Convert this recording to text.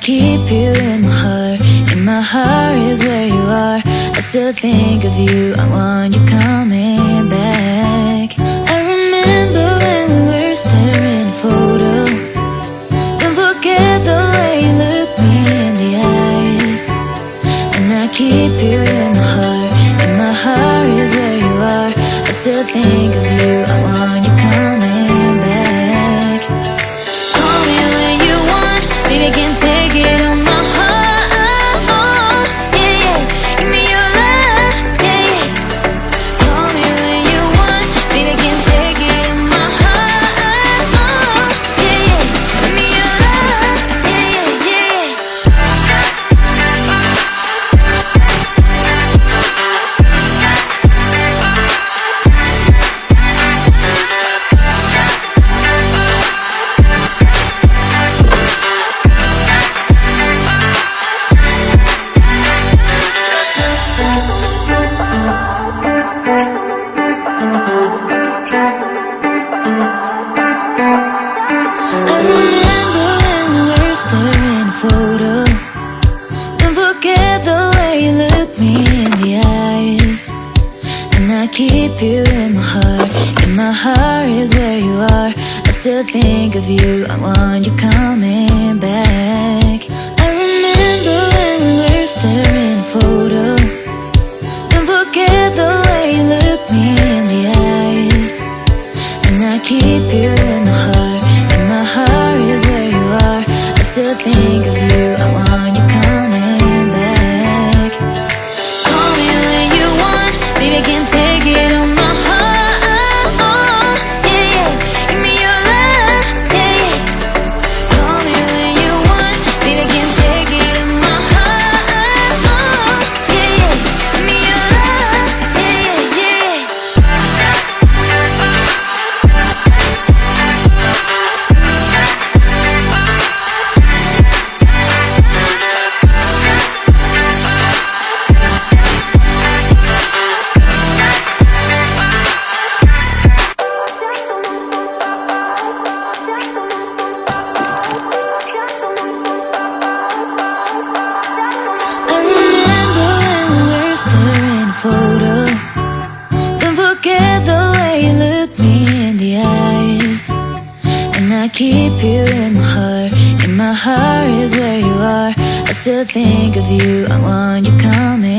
keep you in my heart. In my heart is where you are. I still think of you. I want you coming back. I remember when we were staring at a photo. Don't forget the way you look me in the eyes. And I keep you in my heart. In my heart is where you are. I still think of you. I want you coming back. Call me when you want. Baby, I can't take it on my heart. Yeah, yeah. Give me your love. Yeah, yeah. Call me when you want. Baby, I can't take it on my heart. Yeah, yeah. Give me your love. Yeah, yeah, yeah. I remember when we were staring at a photo. Don't forget the way you look me in the eyes. And I keep you in my heart. In my heart is where you are. I still think of you. I want you coming back. I remember when we were staring at a photo. Don't forget the way you look me in the eyes. And I keep you in my heart. In my heart is where you are. I still think of you. I want you coming back. Call me when you want. Baby, I can't take it on my heart. Yeah, yeah. Give me your love. Yeah, yeah. Call me when you want. Baby, I can't take it on my heart. Yeah, yeah. Give me your love. Yeah, yeah, yeah. I remember when we were staring at a photo. Don't forget the way you look me in the eyes. And I keep you in my heart. In my heart is where you are. I still think of you. I want you coming